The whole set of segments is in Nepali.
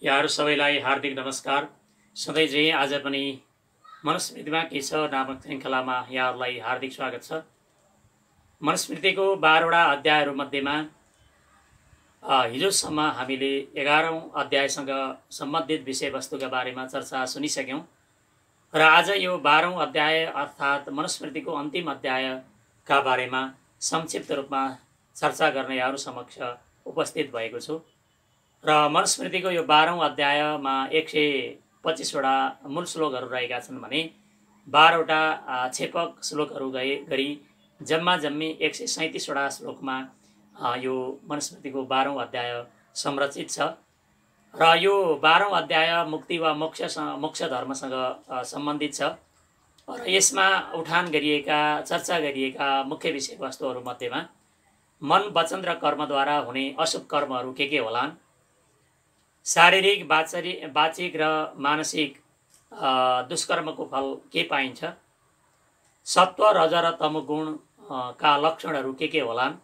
यहाँहरू सबैलाई हार्दिक नमस्कार। सधैँ चाहिँ आज पनि मनुस्मृतिमा के छ नामक श्रृङ्खलामा यहाँहरूलाई हार्दिक स्वागत छ। मनुस्मृतिको 12वटा अध्यायहरूमध्येमा हिजोसम्म हामीले 11औं अध्यायसँग सम्बन्धित विषयवस्तुका बारेमा चर्चा सुनिसक्यौँ र आज यो 12औं अध्याय अर्थात् मनुस्मृतिको अन्तिम अध्यायका बारेमा संक्षिप्त रूपमा चर्चा गर्न यहाँहरू समक्ष उपस्थित भएको छु। र मनुस्मृतिको यो 12औं अध्यायमा 125वटा मूल श्लोकहरू रहेका छन् भने 12वटा छेपक श्लोकहरू गरी जम्मी 137वटा श्लोकमा यो मनुस्मृतिको 12औं अध्याय संरचित छ। र यो 12औं अध्याय मुक्ति वा मोक्ष धर्मसँग सम्बन्धित छ र यसमा उठान गरिएका चर्चा गरिएका मुख्य विषयवस्तुहरू मध्येमा मन, वचन र कर्मद्वारा हुने अशुभ कर्महरू के होलान्, शारीरिक, वाचिक र मानसिक दुष्कर्मको फल के पाइन्छ, सत्व, रज र तमोगुण का लक्षणहरू के होलान्,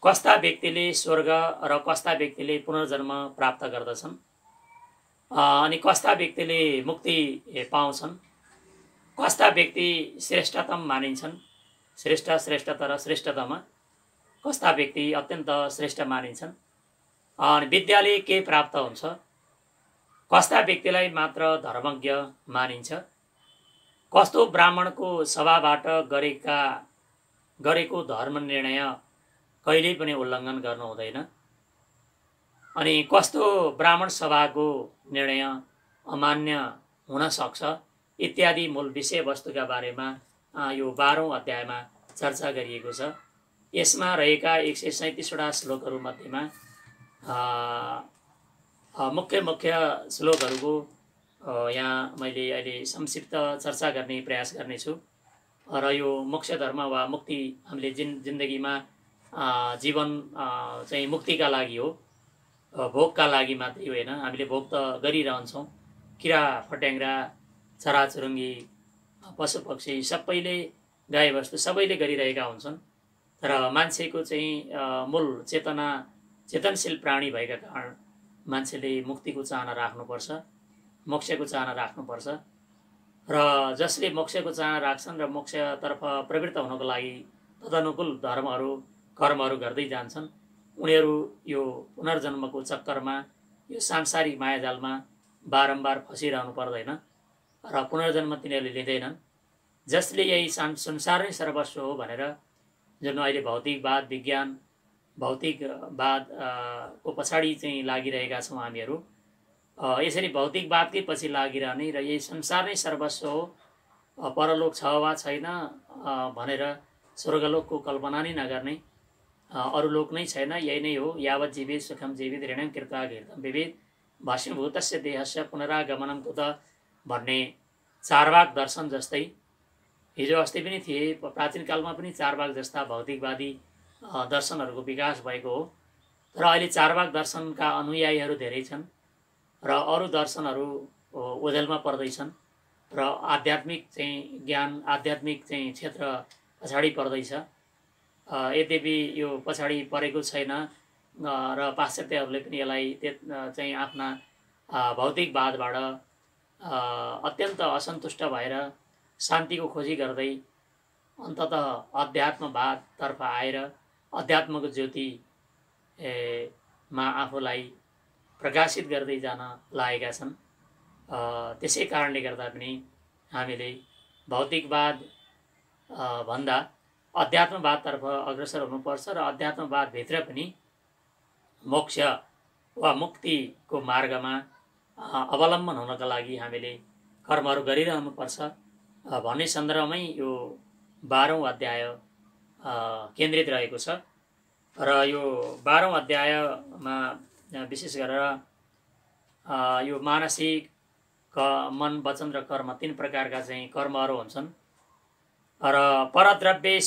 कस्ता व्यक्तिले स्वर्ग र कस्ता व्यक्तिले पुनर्जन्म प्राप्त गर्दछन्, अनि कस्ता व्यक्तिले मुक्ति पाउँछन्, कस्ता व्यक्ति श्रेष्ठतम मानिन्छन्, श्रेष्ठतर श्रेष्ठतम कस्ता व्यक्ति अत्यन्त श्रेष्ठ मानिन्छन्, अनि विद्याले के प्राप्त हुन्छ, कस्ता व्यक्तिलाई मात्र धर्मज्ञ मानिन्छ, कस्तो ब्राह्मणको सभाबाट गरेको धर्म निर्णय कहिल्यै पनि उल्लङ्घन गर्नु हुँदैन, अनि कस्तो ब्राह्मण सभाको निर्णय अमान्य हुन सक्छ इत्यादि मूल विषयवस्तुका बारेमा यो 12औं अध्यायमा चर्चा गरिएको छ। यसमा रहेका 137वटा श्लोकहरू मध्येमा मुख्य श्लोकहरूको यहाँ मैले अहिले संक्षिप्त चर्चा गर्ने प्रयास गर्नेछु। र यो मोक्ष धर्म वा मुक्ति हामीले जिन्दगीमा जीवन चाहिँ मुक्तिका लागि हो, भोगका लागि मात्रै होइन। हामीले भोग त गरिरहन्छौँ, किरा फट्याङ्ग्रा, चराचुरुङ्गी, पशु पक्षी सबैले, गाईबस्तु सबैले गरिरहेका हुन्छन्। तर मान्छेको चाहिँ मूल चेतनशील प्राणी भएका कारण मान्छेले मुक्तिको चाहना राख्नुपर्छ, मोक्षको चाहना राख्नुपर्छ। र जसले मोक्षको चाहना राख्छन् र मोक्षतर्फ प्रवृत्त हुनको लागि तदनुकूल धर्महरू कर्महरू गर्दै जान्छन्, उनीहरू यो पुनर्जन्मको चक्करमा, यो सांसारिक मायाजालमा बारम्बार फसिरहनु पर्दैन र पुनर्जन्म तिनीहरूले लिँदैनन्। जसले यही संसार नै सर्वस्व हो भनेर जुन अहिले भौतिकवाद, विज्ञान, भौतिकवाद को पछाडि चाहिँ लागिरहेका छौँ हामीहरू, यसरी भौतिकवादकै पछि लागिरहने र यही संसार नै सर्वस्व हो, परलोक छ वा छैन भनेर स्वर्गलोकको कल्पना नै नगर्ने, अरू लोक नै छैन, यही नै हो, यावत् जीवित सुखम जीवित ऋणं कृत्वा घृतं विविध भस्मीभूतस्य देहस्य पुनरागमनं कुत भन्ने चारवाक दर्शन जस्तै हिजो अस्ति पनि थिए, प्राचीन कालमा पनि चारवाक जस्ता भौतिकवादी दर्शनहरूको विकास भएको हो। तर अहिले चारवाक दर्शनका अनुयायीहरू धेरै छन् र अरू दर्शनहरू ओझेलमा पर्दैछन् र आध्यात्मिक चाहिँ ज्ञान, आध्यात्मिक चाहिँ क्षेत्र पछाडि पर्दैछ। यद्यपि यो पछाडि परेको छैन र पाश्चात्यहरूले पनि यसलाई चाहिँ आफ्ना भौतिकवादबाट अत्यन्त असन्तुष्ट भएर शान्तिको खोजी गर्दै अन्ततः अध्यात्मवादतर्फ आएर अध्यात्मको ज्योति मा आफूलाई प्रकाशित गर्दै जान लागेका छन्। त्यसै कारणले गर्दा पनि हामीले भौतिकवाद भन्दा अध्यात्मवादतर्फ अग्रसर हुनुपर्छ र अध्यात्मवादभित्र पनि मोक्ष वा मुक्तिको मार्गमा अवलम्बन हुनका लागि हामीले कर्महरू गरिरहनुपर्छ भन्ने सन्दर्भमै यो 12औं अध्याय केन्द्रित रहेको छ। र यो 12औं अध्यायमा विशेष गरेर यो मानसिक, मन, वचन र कर्म 3 प्रकारका चाहिँ कर्महरू हुन्छन्। र परद्रव्ये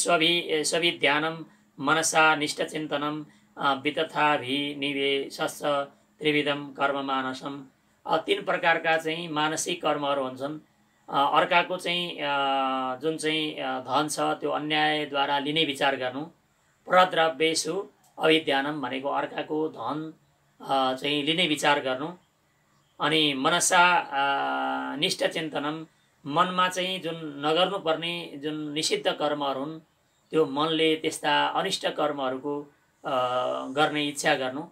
स्वभिध्यानं मनसा निष्ठचिन्तनं वितथाभिनिवेशश्च त्रिविधं कर्म मानसम्। 3 प्रकारका चाहिँ मानसिक कर्महरू हुन्छन्। अर्काको चाहिँ जुन चाहिँ धन छ त्यो अन्यायद्वारा लिने विचार गर्नु, परद्रव्येषु अभिध्यानम भनेको अर्काको धन चाहिँ लिने विचार गर्नु, अनि मनसा निष्ठ चिन्तनम, मनमा चाहिँ जुन नगर्नुपर्ने जुन निषिद्ध कर्महरू हुन् त्यो मनले त्यस्ता अनिष्ट कर्महरूको गर्ने इच्छा गर्नु,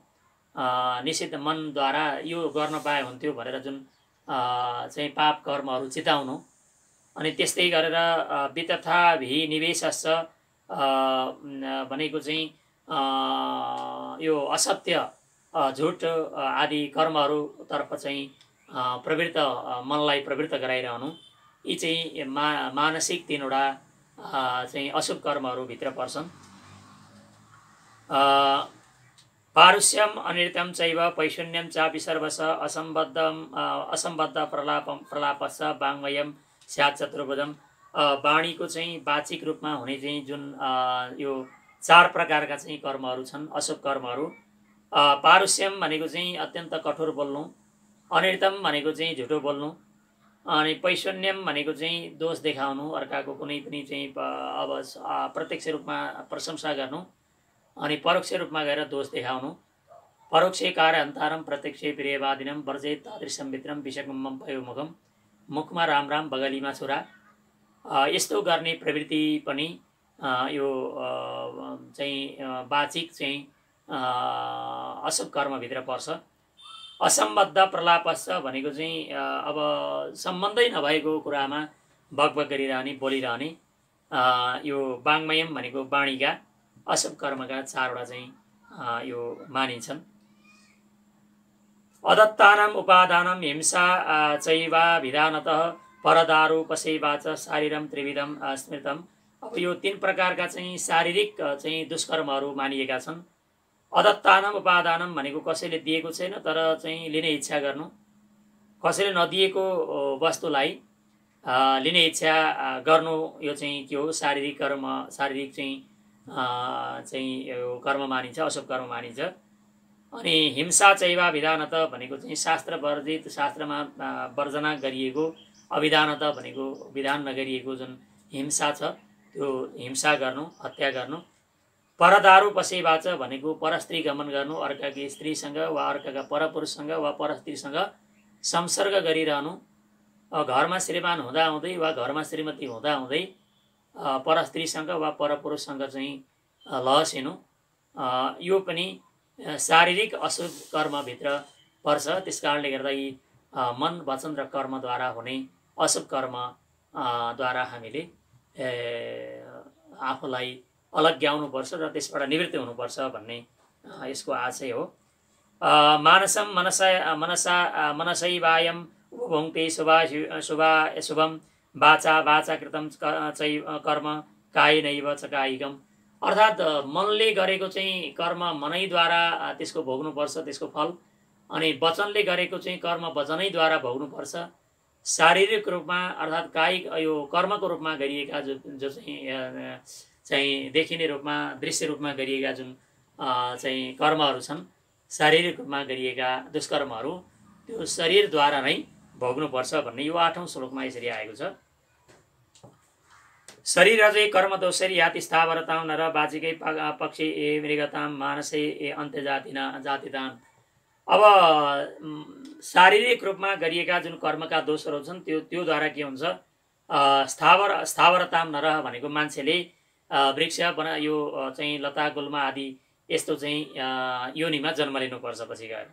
निषिद्ध मनद्वारा यो गर्न पाए हुन्थ्यो भनेर जुन चाहिँ पाप कर्महरू चिताउनु। अनि त्यस्तै गरेर वितथाभिनिवेशश्च भनेको चाहिँ यो असत्य झुट आदि कर्महरूतर्फ चाहिँ प्रवृत्त मनलाई प्रवृत्त गराइरहनु, यी चाहिँ मानसिक तीनवटा चाहिँ अशुभ कर्महरूभित्र पर्छन्। पारुष्यम अनित्यम चैव पैशून्यम चापि सर्वश असम्बद्ध प्रलापश्च वाङ्मयम स्यात् चतुर्भुजम। वाणीको चाहिँ वाचिक रूपमा हुने चाहिँ जुन यो 4 प्रकारका चाहिँ कर्महरू छन्, अशुभ कर्महरू। पारुष्यम भनेको चाहिँ अत्यन्त कठोर बोल्नु, अनित्यम भनेको चाहिँ झुटो बोल्नु, अनि पैशून्यम भनेको चाहिँ दोष देखाउनु, अर्काको कुनै पनि चाहिँ अब प्रत्यक्ष रूपमा प्रशंसा गर्नु, अनि परोक्ष रूपमा गएर दोष देखाउनु। परोक्षे कार्यान्तरम प्रत्यक्षे प्रियवादिनम वर्जेत तादृशम मित्रम विषकुम्बम पयोमुखम, मुखमा राम राम बगलीमा छुरा। यस्तो गर्ने प्रवृत्ति पनि यो चाहिँ वाचिक चाहिँ अशुभ कर्मभित्र पर्छ। असम्बद्ध प्रलापश्च भनेको चाहिँ अब सम्बन्धै नभएको कुरामा बकबक गरिरहने, बोलिरहने, यो वाङ्मयम भनेको वाणीका अशुभ कर्मका 4वटा चाहिँ यो मानिन्छन्। अदत्तानाम उपादानम हिंसा चैवा विधानतः परदारूपसेवा च शारीरम त्रिविधम स्मृतम। अब यो 3 प्रकारका चाहिँ शारीरिक चाहिँ दुष्कर्महरू मानिएका छन्। अदत्तानाम उपादानम भनेको कसैले दिएको छैन तर चाहिँ लिने इच्छा गर्नु, कसैले नदिएको वस्तुलाई लिने इच्छा गर्नु, यो चाहिँ के हो? शारीरिक कर्म, शारीरिक चाहिँ यो कर्म मानिन्छ, अशुभ कर्म मानिन्छ। अनि हिंसा चैवा विधानत भनेको चाहिँ शास्त्र वर्जित, शास्त्रमा वर्जना गरिएको, अविधानत भनेको विधान नगरिएको जुन हिंसा छ त्यो हिंसा गर्नु, हत्या गर्नु। परदारू पसेवाच भनेको परस्त्री गमन गर्नु, अर्काकी स्त्रीसँग वा अर्काका परपुरुषसँग वा परस्त्रीसँग संसर्ग गरिरहनु। घरमा श्रीमान हुँदाहुँदै वा घरमा श्रीमती हुँदाहुँदै परस्त्रीसँग वा परपुरुषसँग चाहिँ लहसिनु, यो पनि शारीरिक अशुभ कर्मभित्र पर्छ। त्यस कारणले गर्दा यी मन, वचन र कर्मद्वारा हुने अशुभ कर्मद्वारा हामीले आफूलाई अलग्याउनुपर्छ र त्यसबाट निवृत्ति हुनुपर्छ भन्ने यसको आशय हो। मानसम मनसैवायम उपभुङ्क्ते शुभम वाचा कृतम कर्म कायेनैव च कायिकम। अर्थात् मनले गरेको चाहिँ कर्म मनैद्वारा त्यसको भोग्नुपर्छ, त्यसको फल। अनि वचनले गरेको चाहिँ कर्म वचनैद्वारा भोग्नुपर्छ। शारीरिक रूपमा अर्थात् कायिक यो कर्मको रूपमा गरिएका जो चाहिँ देखिने रूपमा, दृश्य रूपमा गरिएका जुन चाहिँ कर्महरू छन्, शारीरिक रूपमा गरिएका दुष्कर्महरू, त्यो शरीरद्वारा नै भोग्नुपर्छ भन्ने यो 8औं श्लोकमा यसरी आएको छ। शरीरजै कर्म दोषरी याति स्थावरतां नर बाचिकै पक्षे ए मृगतां मानसे ए अन्त्यजातिदान। अब शारीरिक रूपमा गरिएका जुन कर्मका दोषहरू छन् त्योद्वारा के हुन्छ? स्थावरतां नर भनेको मान्छेले वृक्ष यो चाहिँ लता गुल्मा आदि यस्तो चाहिँ योनिमा जन्म लिनुपर्छ पछि गएर।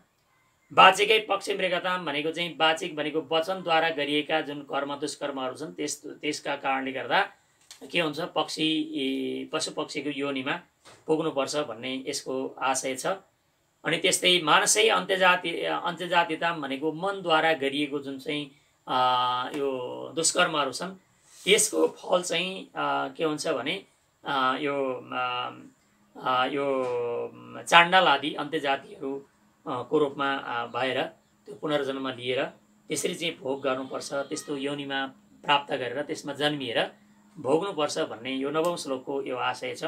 वाचिकै पक्ष मृगतां भनेको चाहिँ वाचिक भनेको वचनद्वारा गरिएका जुन कर्म दुष्कर्महरू छन् त्यसका कारणले गर्दा के हुन्छ? पशु पक्षीको योनिमा पुग्नुपर्छ भन्ने यसको आशय छ। अनि त्यस्तै मानसै अन्त्यजातिता भनेको मनद्वारा गरिएको जुन चाहिँ यो दुष्कर्महरू छन् त्यसको फल चाहिँ के हुन्छ भने यो चाण्डाल आदि अन्त्यजातिहरू को रूपमा भएर त्यो पुनर्जन्म लिएर त्यसरी चाहिँ भोग गर्नुपर्छ, त्यस्तो योनिमा प्राप्त गरेर त्यसमा जन्मिएर भोग्नुपर्छ भन्ने यो 9औं श्लोकको यो आशय छ।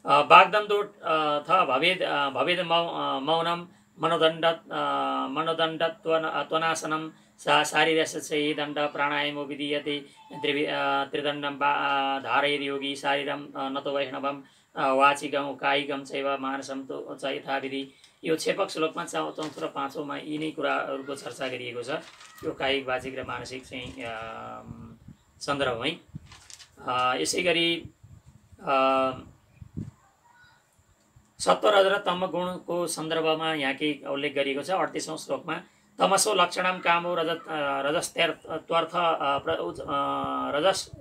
वाग्दन्तो थ भवेद मौनम मनोदण्डत्वनाशनं शारीरस्य दण्ड प्राणायामो विधीयते त्रिदण्डं धारयति योगी शारीरं नतो वैष्णवं वाचिकं कायिकं चैव मानसं च यथाविधि। यो छेपक श्लोकमा 4औं र 5औँमा यिनै कुराहरूको चर्चा गरिएको छ। यो कायिक वाचिक र मानसिक चाहिँ सन्दर्भमै। यसै गरी सत्व रज र तम गुणको सन्दर्भमा यहाँ केही उल्लेख गरिएको छ। 38औं श्लोकमा तमसो लक्षणम कामो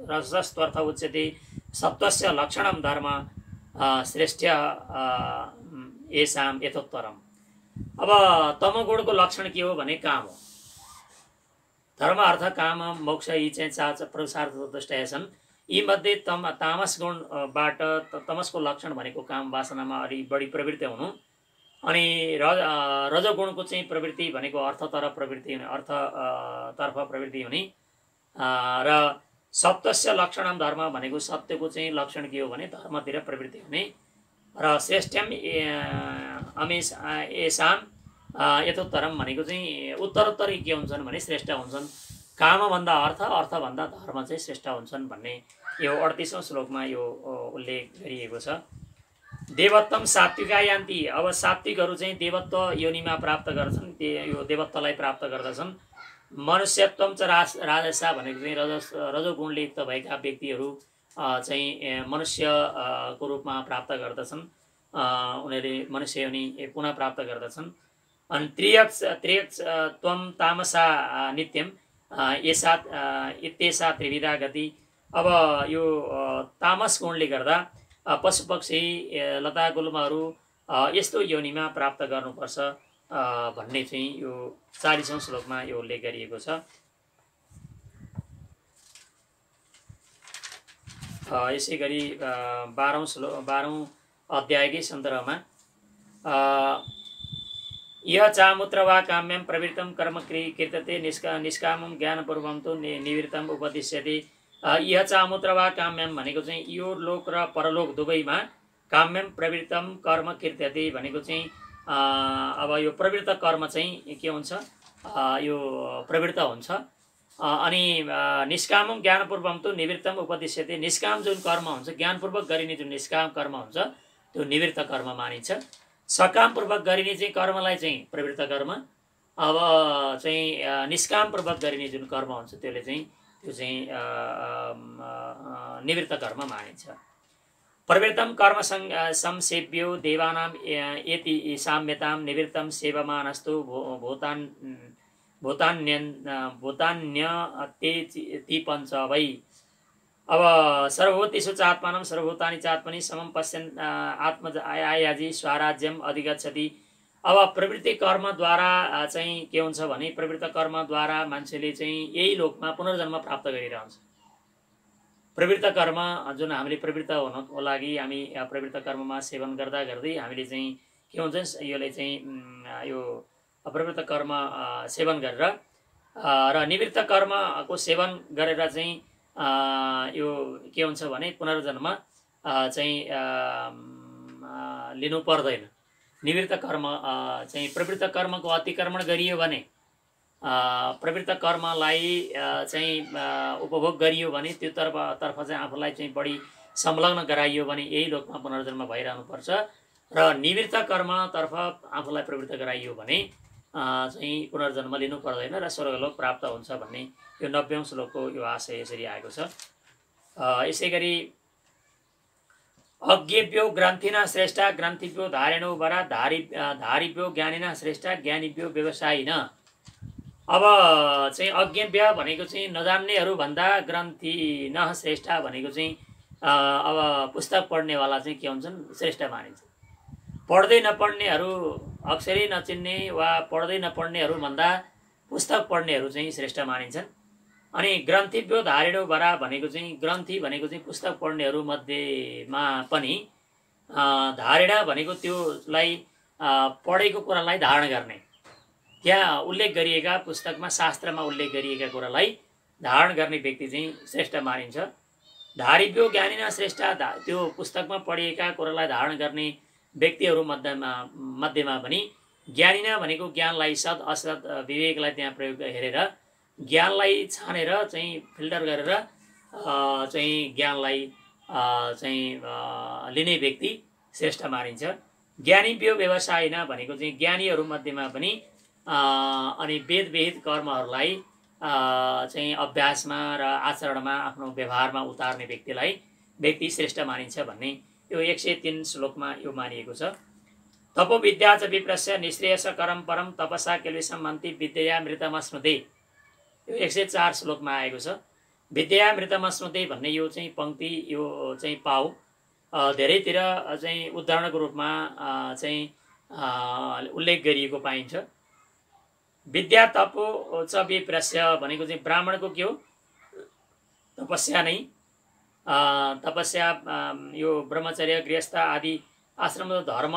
रजस्तर्थ उच्यते सत्वस्य लक्षणम धर्म श्रेष्ठ येषाम यथोत्तरम। अब तमगुणको लक्षण के हो भने काम हो। धर्म अर्थ काम मोक्ष यी चाहिँ चार पुरुषार्थ चतुष्टय छन्। यी मध्ये तामस गुणबाट तमसको लक्षण भनेको काम वासनामा अलि बढी प्रवृत्ति हुनु, अनि रजगुणको चाहिँ प्रवृत्ति भनेको अर्थतर्फ प्रवृत्ति हुने, अर्थतर्फ प्रवृत्ति हुने, र सत्यस्य लक्षणम धर्म भनेको सत्यको चाहिँ लक्षण के हो भने धर्मतिर प्रवृत्ति हुने, र श्रेष्ठम येषाम यथोत्तरम भनेको चाहिँ उत्तरोत्तर के हुन्छन् भने श्रेष्ठ हुन्छन्। कामभन्दा अर्थभन्दा धर्म चाहिँ श्रेष्ठ हुन्छन् भन्ने यो 38औं श्लोकमा यो उल्लेख गरिएको छ। देवत्वम सात्विका यान्ति। अब सात्विकहरू चाहिँ देवत्व योनिमा प्राप्त गर्छन्, यो देवत्वलाई प्राप्त गर्दछन्। मनुष्यत्वम च राजसा भनेको चाहिँ रजोगुणले युक्त भएका व्यक्तिहरू चाहिँ मनुष्यको रूपमा प्राप्त गर्दछन्, उनीहरूले मनुष्य योनि पुनः प्राप्त गर्दछन्। अनि त्रियक्त्वम तामसा नित्यम इत्येषा त्रिविधा गति। अब यो तामस गुणले गर्दा पशु पक्षी लता गुल्महरू यस्तो योनिमा प्राप्त गर्नुपर्छ भन्ने चाहिँ यो 40औं श्लोकमा यो उल्लेख गरिएको छ। यसै गरी 12औं अध्यायकै सन्दर्भमा यह चामुत्र वा काम्यम प्रवृत्तम कर्म कीर्तते निष्कामम ज्ञानपूर्वम तो निवृत्तम उपदिश्यते। यह चामुत्र वा काम्यम भनेको चाहिँ यो लोक र परलोक दुवैमा काम्यम प्रवृत्तम कर्म कीर्तते भनेको चाहिँ अब यो प्रवृत्त कर्म चाहिँ के हुन्छ, यो प्रवृत्त हुन्छ। अनि निष्कामम ज्ञानपूर्वम तो निवृत्तम उपदिश्यते। निष्काम जुन कर्म हुन्छ, ज्ञानपूर्वक गरिने जुन निष्काम कर्म हुन्छ त्यो निवृत्त कर्म मानिन्छ। सकामपूर्वक गरिने चाहिँ कर्मलाई चाहिँ प्रवृत्त कर्म, अब चाहिँ निष्कामपूर्वक गरिने जुन कर्म हुन्छ त्यो चाहिँ निवृत्त कर्म मानिन्छ। प्रवृत्तम कर्म संसेव्यो देवानां एति साम्यतां निवृत्तम सेवमानस्तु भूतान्यते पञ्च वै। अब सर्वभूतेषु चात्मानं सर्वभूतानि चात्मनि समं पश्यन् आत्मयाजी स्वराज्यम अधिगच्छति। अब प्रवृत्ति कर्मद्वारा चाहिँ के हुन्छ भने प्रवृत्त कर्मद्वारा मान्छेले चाहिँ यही लोकमा पुनर्जन्म प्राप्त गरिरहन्छ। प्रवृत्त कर्म जुन हामीले प्रवृत्त हुनको लागि हामी प्रवृत्त कर्ममा सेवन गर्दा गर्दै हामीले चाहिँ के हुन्छ, यसले चाहिँ यो प्रवृत्त कर्म सेवन गरेर र निवृत्त कर्मको सेवन गरेर चाहिँ यो के हुन्छ भने पुनर्जन्म चाहिँ लिनु पर्दैन। निवृत्त कर्म चाहिँ प्रवृत्त कर्मको अतिक्रमण गरियो भने, प्रवृत्त कर्मलाई चाहिँ उपभोग गरियो भने, त्यो तर्फ चाहिँ आफूलाई चाहिँ बढी संलग्न गराइयो भने यही लोकमा पुनर्जन्म भइरहनुपर्छ, र निवृत्त कर्मतर्फ आफूलाई प्रवृत्त गराइयो भने चाहिँ पुनर्जन्म लिनु पर्दैन र स्वर्गलोक प्राप्त हुन्छ भन्ने यो 90औं श्लोकको यो आशय यसरी आएको छ। यसै गरी अज्ञेभ्यो ग्रन्थिना श्रेष्ठ ग्रन्थिभ्यो धारेणो वरा धारिभ्यो ज्ञानिना श्रेष्ठ ज्ञानीभ्यो व्यवसायिन। अब चाहिँ अज्ञेभ्य भनेको चाहिँ नजान्नेहरू भन्दा ग्रन्थिन श्रेष्ठ भनेको चाहिँ अब पुस्तक पढ्नेवाला चाहिँ के हुन्छन्, श्रेष्ठ मानिन्छ। पढ्दै नपढ्नेहरू, अक्षरै नचिन्ने वा पढ्दै नपढ्नेहरू भन्दा पुस्तक पढ्नेहरू चाहिँ श्रेष्ठ मानिन्छन्। अनि ग्रन्थिभ्यो धारेणो वरा भनेको चाहिँ ग्रन्थि भनेको चाहिँ पुस्तक पढ्नेहरू मध्येमा पनि धारणा भनेको त्योलाई पढेको कुरालाई धारण गर्ने, त्यहाँ उल्लेख गरिएका पुस्तकमा शास्त्रमा उल्लेख गरिएका कुरालाई धारण गर्ने व्यक्ति चाहिँ श्रेष्ठ मानिन्छ। धारिभ्यो ज्ञानिना श्रेष्ठ, त्यो पुस्तकमा पढिएका कुरालाई धारण गर्ने व्यक्तिहरू मध्येमा पनि ज्ञानिना भनेको ज्ञानलाई सद असद विवेकलाई त्यहाँ प्रयोग हेरेर ज्ञानलाई छानेर चाहिँ फिल्टर गरेर चाहिँ ज्ञानलाई चाहिँ लिने व्यक्ति श्रेष्ठ मानिन्छ। ज्ञानी व्यवसायिन भनेको चाहिँ ज्ञानीहरू मध्येमा पनि अनि वेद विहित कर्महरूलाई चाहिँ अभ्यासमा र आचरणमा आफ्नो व्यवहारमा उतार्ने व्यक्ति श्रेष्ठ मानिन्छ भन्ने यो 103 श्लोकमा यो मानिएको छ। तपो विद्या च विप्रस्य निश्रेयस करम परम तपसा केल्विषम मन्ति विद्या मृतमस्मृते यो 104 श्लोकमा आएको छ। विद्या मृतमस्मृते भन्ने यो चाहिँ पंक्ति यो चाहिँ पाउ धेरैतिर चाहिँ उदाहरणको रूपमा चाहिँ उल्लेख गरिएको पाइन्छ। विद्या तपो च विप्रस्य भनेको चाहिँ ब्राह्मणको के हो? तपस्या नै। तपस्या यो ब्रह्मचर्य गृहस्थ आदि आश्रम धर्म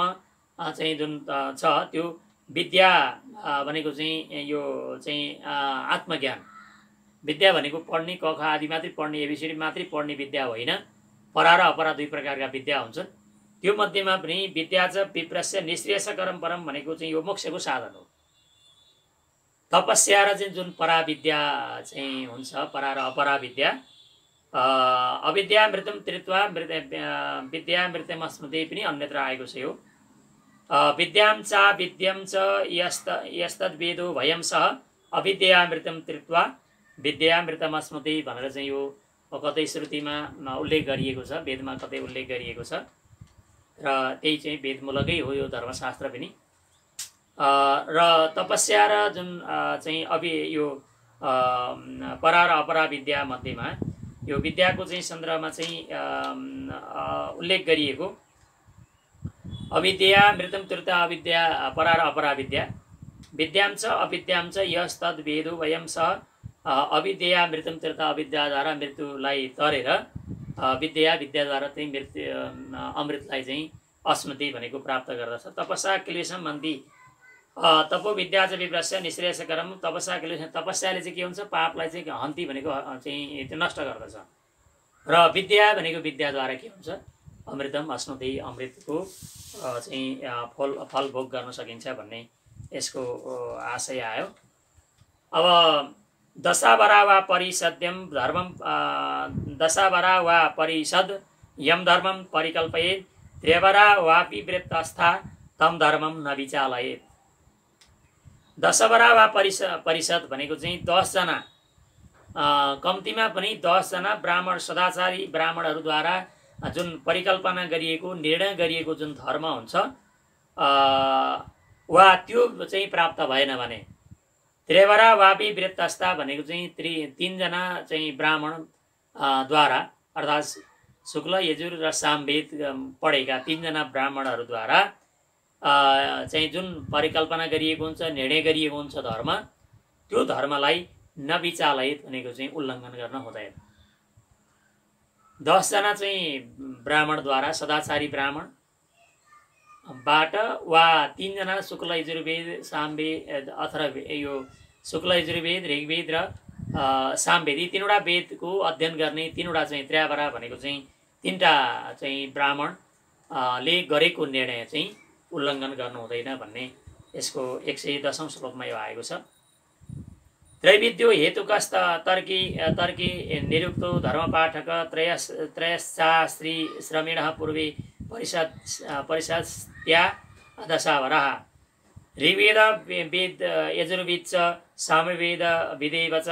चाहिँ जुन छ त्यो विद्या भनेको चाहिँ यो चाहिँ आत्मज्ञान। विद्या भनेको पढ्ने क ख आदि मात्रै पढ्ने एबिसिडी मात्रै पढ्ने विद्या होइन, परा र अपरा दुई प्रकारका विद्या हुन्छन्। त्यो मध्येमा पनि विद्या च विप्रस्य निश्रेयस करम परम भनेको चाहिँ यो मोक्षको साधन हो। तपस्या र चाहिँ जुन परा विद्या चाहिँ हुन्छ, परा र अपरा विद्या, अविद्या मृतम त्रित्वा विद्या मृतम स्मृति पनि अन्यत्र आएको छ। यो विद्याम चा विद्यम च यस्तद्वेदो भयम सह अविद्या मृतम त्रित्वा विद्या मृतम स्मृति भनेर चाहिँ यो कतै श्रुतिमा उल्लेख गरिएको छ, वेदमा कतै उल्लेख गरिएको छ र त्यही चाहिँ वेदमूलकै हो यो धर्मशास्त्र पनि। र तपस्या र जुन चाहिँ यो परा र अपरा विद्या मध्येमा यो विद्याको चाहिँ सन्दर्भमा चाहिँ उल्लेख गरिएको अविद्या मृतम त्रित्वा अविद्या परा र अपरा विद्या विद्याम च अविद्याम च यस्तद्वेदो वयम सह अविद्या मृतम त्रित्वा अविद्याद्वारा मृत्युलाई तरेर विद्याद्वारा चाहिँ मृत्यु अमृतलाई चाहिँ अस्मृति भनेको प्राप्त गर्दछ। तपस्या क्लेशम मन्ति तपो विद्या च विप्रस्य निश्रेयस करम तपस्या क्लेश तपस्याले चाहिँ के हुन्छ? पापलाई चाहिँ हन्ती भनेको चाहिँ त्यो नष्ट गर्दछ र विद्या भनेको विद्याद्वारा के हुन्छ? अमृतम अस्मृति अमृतको चाहिँ फल भोग गर्न सकिन्छ भन्ने यसको आशय आयो। अब दशावरा वा परिषद्यम धर्मम दशावरा वा परिषद यम धर्मम परिकल्पयेत् त्र्यवरा वापि वृत्तस्था तम धर्मम न विचालयेत्। दशवरा वा परिषद भनेको चाहिँ 10 जना कम्तीमा पनि 10 जना ब्राह्मण सदाचारी ब्राह्मणहरूद्वारा जुन परिकल्पना गरिएको निर्णय गरिएको जुन धर्म हुन्छ वा त्यो चाहिँ प्राप्त भएन भने त्रिवरा वापि वृत्तस्था भनेको चाहिँ 3 जना चाहिँ ब्राह्मण द्वारा अर्थात् शुक्ल यजुर र सामवेद पढेका 3 जना ब्राह्मणहरूद्वारा चाहिँ जुन परिकल्पना गरिएको हुन्छ निर्णय गरिएको हुन्छ धर्म त्यो धर्मलाई नविचालयित भनेको चाहिँ उल्लङ्घन गर्न हुँदैन। 10 जना चाहिँ ब्राह्मणद्वारा सदाचारी ब्राह्मण बाट वा 3 जना शुक्ल यजुर्वेद सामवेद अथवा यो शुक्ल यजुर्वेद ऋग्वेद र सामवेद यी 3वटा वेदको अध्ययन गर्ने 3वटा चाहिँ त्र्यावरा भनेको चाहिँ 3टा चाहिँ ब्राह्मणले गरेको निर्णय चाहिँ उल्लङ्घन गर्नु हुँदैन भन्ने यसको 110औं श्लोकमा यो आएको छ। त्रैविद्यो हेतुकस्त तर्की निरुक्तो धर्मपाठक त्रयश्चास्त्री श्रमिणः पूर्वे परिषद्या दशावरः ऋग्वेद वेद यजुर्वेद च सामवेद विदेव च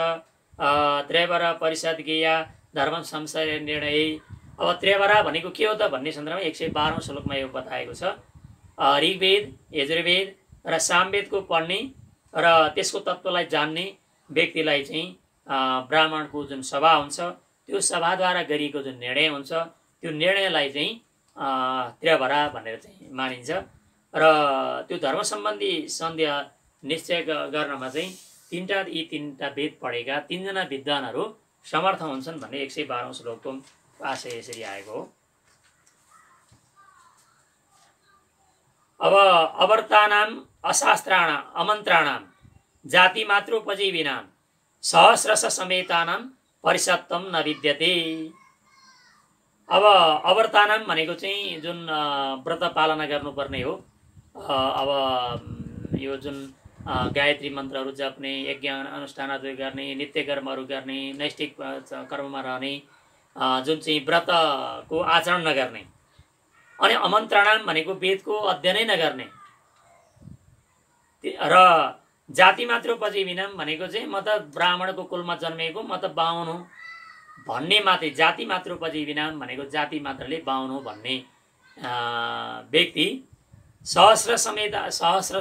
त्र्यवर परिषद गेया धर्म संशय निर्णय। अब त्र्यवरा भनेको के हो त भन्ने सन्दर्भमा 112औं श्लोकमा यो बताएको छ। ऋग्वेद यजुर्वेद र सामवेदको पढ्ने र त्यसको तत्त्वलाई जान्ने व्यक्तिलाई चाहिँ ब्राह्मणको जुन सभा हुन्छ त्यो सभाद्वारा गरिएको जुन निर्णय हुन्छ त्यो निर्णयलाई चाहिँ त्र्यवरा भनेर चाहिँ मानिन्छ र त्यो धर्म सम्बन्धी सन्देह निश्चय गर्नमा चाहिँ यी तीनटा वेद पढेका 3 जना विद्वानहरू समर्थ हुन्छन् भन्ने 112औं श्लोकको आशय यसरी आएको हो। अब अवर्तानाम अशास्त्राणाम अमन्त्राणाम जाति मात्रोपजीविनाम सहस्रश समेतानाम परिषत्तम न विद्यते। अब अवर्तानाम भनेको चाहिँ जुन व्रत पालना गर्नुपर्ने हो। अब यो जुन गायत्री मन्त्रहरू जप्ने, यज्ञ अनुष्ठानहरू गर्ने, नित्य कर्महरू गर्ने, नैष्ठिक कर्ममा रहने, जुन चाहिँ व्रतको आचरण नगर्ने, अनि अमन्त्रणाम भनेको वेदको अध्ययनै नगर्ने, र जाति मातृोपजीविनम भनेको चाहिँ म त ब्राह्मणको कुलमा जन्मेको, म त बाहुन हुँ भन्ने मात्रै, जाति मातृोपजीविनम भनेको जाति मात्रले बाहुन हो भन्ने व्यक्ति, सहस्र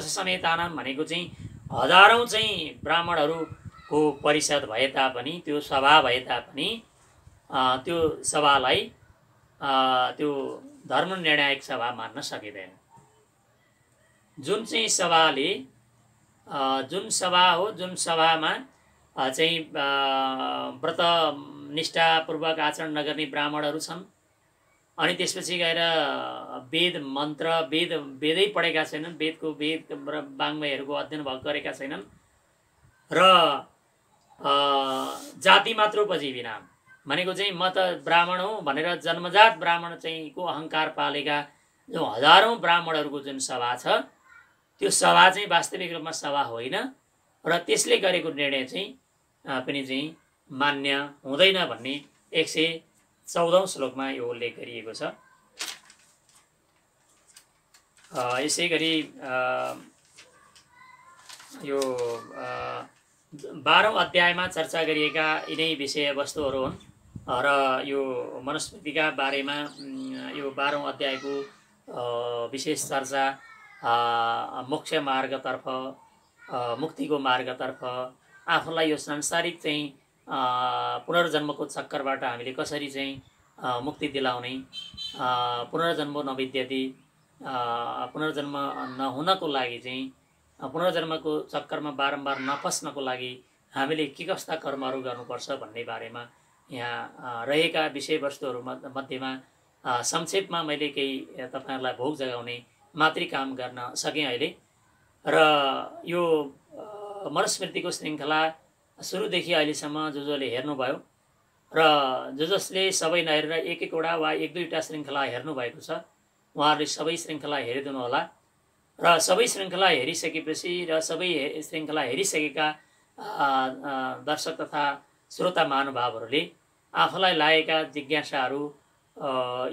समेतानाम भनेको चाहिँ हजारौँ चाहिँ ब्राह्मणहरूको परिषद भए तापनि, त्यो सभा भए तापनि त्यो सभालाई त्यो धर्मनिर्णायक सभा मान्न सकिँदैन। जुन चाहिँ सभाले जुन सभा हो, जुन सभामा चाहिँ व्रत निष्ठापूर्वक आचरण नगर्ने ब्राह्मणहरू छन्, अनि त्यसपछि गएर वेद मन्त्र वेदै पढेका छैनन्, वेद वाङ्मयहरूको अध्ययन गरेका छैनन्, र जाति मात्रोपजीविनाम भनेको चाहिँ म त ब्राह्मण हुँ भनेर जन्मजात ब्राह्मण चाहिँ को अहङ्कार पालेका जो हजारौँ ब्राह्मणहरूको जुन सभा छ, त्यो सभा चाहिँ वास्तविक रूपमा सभा होइन, र त्यसले गरेको निर्णय चाहिँ पनि चाहिँ मान्य हुँदैन भन्ने 114औं श्लोकमा यो उल्लेख गरिएको छ। यसै गरी यो 12औं अध्यायमा चर्चा गरिएका यिनै विषयवस्तुहरू हुन्, र यो मनुस्मृतिका बारेमा यो 12औं अध्यायको विशेष चर्चा मोक्ष मार्गतर्फ, मुक्तिको मार्गतर्फ, आफूलाई यो सांसारिक चाहिँ पुनर्जन्मको चक्करबाट हामीले कसरी चाहिँ मुक्ति दिलाउने, पुनर्जन्म नविद्यति, पुनर्जन्म नहुनको लागि चाहिँ, पुनर्जन्मको चक्करमा बारम्बार नफस्नको लागि हामीले के कस्ता कर्महरू गर्नुपर्छ भन्ने बारेमा यहाँ रहेका विषयवस्तुहरू मध्येमा संक्षेपमा मैले केही तपाईँहरूलाई भोग जगाउने मात्रै काम गर्न सकेँ अहिले। र यो मनुस्मृतिको श्रृङ्खला सुरुदेखि अहिलेसम्म जसले हेर्नुभयो, र जसले सबै नहेरेर एक एकवटा वा एक दुईवटा श्रृङ्खला हेर्नुभएको छ, उहाँहरूले सबै श्रृङ्खला हेरिदिनु होला। र सबै श्रृङ्खला हेरिसकेपछि र सबै श्रृङ्खला हेरिसकेका दर्शक तथा श्रोता महानुभावहरूले आफूलाई लागेका जिज्ञासाहरू,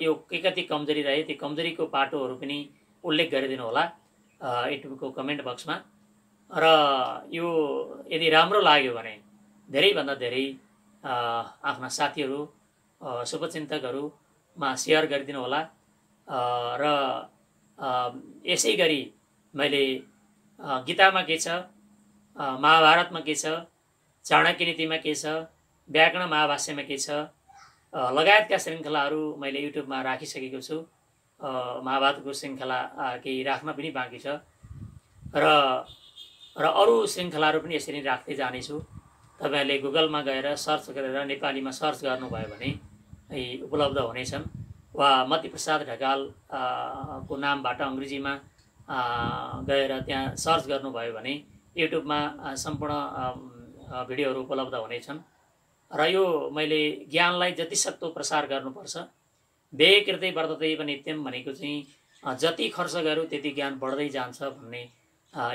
यो के कति कमजोरी रहे, ती कमजोरीको पाटोहरू पनि उल्लेख गरिदिनु होला युट्युबको कमेन्ट बक्समा। र यो यदि राम्रो लाग्यो भने धेरैभन्दा धेरै आफ्ना साथीहरू, शुभचिन्तकहरूमा सेयर गरिदिनु होला। र यसै गरी मैले गीतामा के छ, महाभारतमा के छ, चाणक्य नीतिमा के छ, व्याकरण महाभाष्यमा के छ लगायतका श्रृङ्खलाहरू मैले युट्युबमा राखिसकेको छु। महाभारतको श्रृङ्खला केही राख्न पनि बाँकी छ, र अरू श्रृङ्खलाहरू पनि यसरी राख्दै जानेछु। तपाईँहरूले गुगलमा गएर सर्च गरेर नेपालीमा सर्च गर्नुभयो भने उपलब्ध हुनेछन्, वा मतिप्रसाद ढकाल को नामबाट अङ्ग्रेजीमा गएर त्यहाँ सर्च गर्नुभयो भने युट्युबमा सम्पूर्ण भिडियोहरू उपलब्ध हुनेछन्। र यो मैले ज्ञानलाई जतिसक्दो प्रसार गर्नुपर्छ, व्यय कृते वर्धते नित्यम भनेको चाहिँ जति खर्च गर्यो त्यति ज्ञान बढ्दै जान्छ भन्ने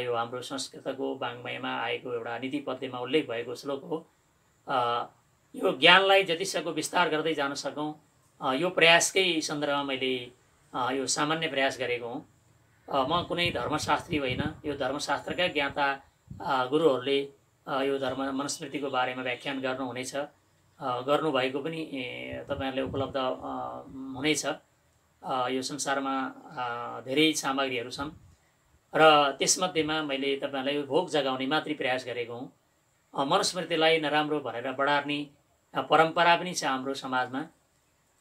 यो हाम्रो संस्कृतको वाङ्मयमा आएको एउटा नीतिपद्यमा उल्लेख भएको श्लोक हो। यो ज्ञानलाई जतिसक्दो विस्तार गर्दै जान सकौँ, यो प्रयासकै सन्दर्भमा मैले यो सामान्य प्रयास गरेको हुँ। म कुनै धर्मशास्त्री होइन, यो धर्मशास्त्रका ज्ञाता गुरुहरूले यो धर्म मनुस्मृतिको बारेमा व्याख्यान गर्नुहुनेछ, गर्नुभएको पनि तपाईँहरूले उपलब्ध हुनेछ। यो संसारमा धेरै सामग्रीहरू छन्, र त्यसमध्येमा मैले तपाईँहरूलाई भोग जगाउने मात्रै प्रयास गरेको हुँ। मनुस्मृतिलाई नराम्रो भनेर बढार्ने परम्परा पनि छ हाम्रो समाजमा।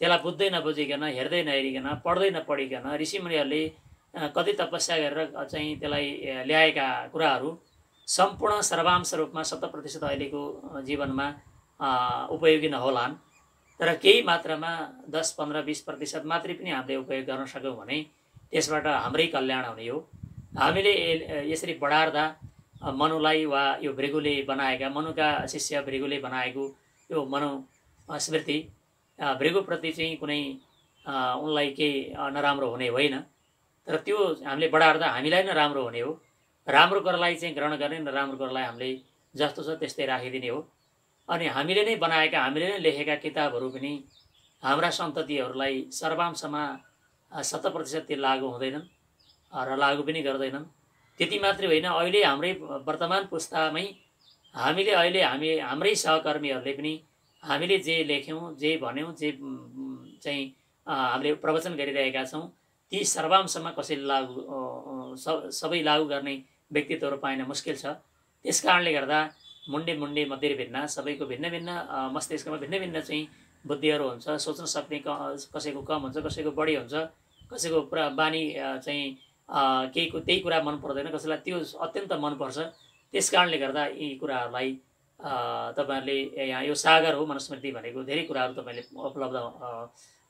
त्यसलाई बुझ्दै नबुझिकन, हेर्दै नहेरिकन, पढ्दै नपढिकन ऋषिमुनिहरूले कति तपस्या गरेर चाहिँ त्यसलाई ल्याएका कुराहरू सम्पूर्ण सर्वांश रूपमा 100% अहिलेको जीवनमा उपयोगी नहोलान्, तर केही मात्रामा 10, 15, 20% मात्रै पनि हामीले उपयोग गर्न सक्यौँ भने त्यसबाट हाम्रै कल्याण हुने हो। हामीले यसरी बढार्दा मनुलाई, वा यो भृगुले बनाएका, मनुका शिष्य भृगुले बनाएको यो मनुस्मृति, भृगुप्रति चाहिँ कुनै उनलाई केही नराम्रो हुने होइन, तर त्यो हामीले बढार्दा हामीलाई नै राम्रो हुने हो। राम्रो कुरालाई चाहिँ ग्रहण गर्ने, नराम्रो कुरालाई हामीले जस्तो छ त्यस्तै राखिदिने हो। अनि हामीले नै बनाएका, हामीले नै लेखेका किताबहरू पनि हाम्रा सन्ततिहरूलाई सर्वांशमा 100% त्यो लागु हुँदैनन् र लागु पनि गर्दैनन्। त्यति मात्रै होइन, अहिले हाम्रै वर्तमान पुस्तामै हाम्रै सहकर्मीहरूले पनि हामीले जे लेख्यौँ, जे भन्यौँ, जे चाहिँ हामीले प्रवचन गरिरहेका छौँ, ती सर्वांशमा कसैले सबै लागु गर्ने व्यक्तित्वहरू पाइन मुस्किल छ। त्यस कारणले गर्दा मुन्डे मध्य भिन्न, सबैको भिन्न भिन्न मस्तिष्कमा भिन्न भिन्न चाहिँ बुद्धिहरू हुन्छ, सोच्न सक्ने कसैको कम हुन्छ, कसैको बढी हुन्छ, कसैको बानी चाहिँ त्यही कुरा मन पर्दैन, कसैलाई त्यो अत्यन्त मनपर्छ। त्यस कारणले गर्दा यी कुराहरूलाई तपाईँहरूले यहाँ यो सागर हो मनुस्मृति भनेको, धेरै कुराहरू तपाईँले उपलब्ध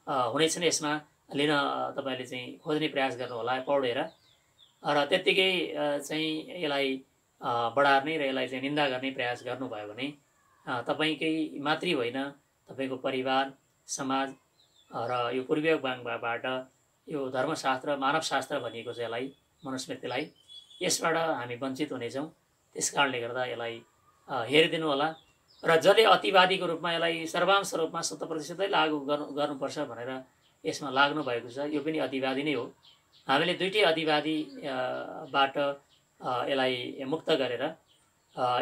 हुनेछन्, यसमा लिन तपाईँले चाहिँ खोज्ने प्रयास गर्नुहोला पढेर। र त्यत्तिकै चाहिँ यसलाई बढार्ने र यसलाई चाहिँ निन्दा गर्ने प्रयास गर्नुभयो भने तपाईँकै मात्रै होइन, तपाईँको परिवार, समाज र यो पूर्वीय बाङ्लाबाट यो धर्मशास्त्र, मानवशास्त्र भनिएको छ यसलाई, मनुस्मृतिलाई, यसबाट हामी वञ्चित हुनेछौँ। त्यस कारणले गर्दा यसलाई हेरिदिनु होला। र जसले अतिवादीको रूपमा यसलाई सर्वांश रूपमा 100% लागु गर्नुपर्छ भनेर यसमा लाग्नु भएको छ, यो पनि अतिवादी नै हो। हामीले दुईटै अतिवादीबाट यसलाई मुक्त गरेर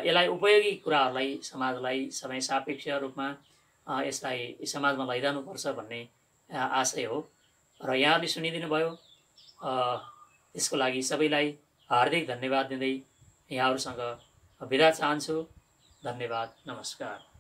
यसलाई उपयोगी कुराहरूलाई समाजलाई समय सापेक्ष रूपमा यसलाई समाजमा लैजानुपर्छ भन्ने आशय हो। र यहाँले सुनिदिनु भयो, त्यसको लागि सबैलाई हार्दिक धन्यवाद दिँदै यहाँहरूसँग बिदा चाहन्छु। धन्यवाद, नमस्कार।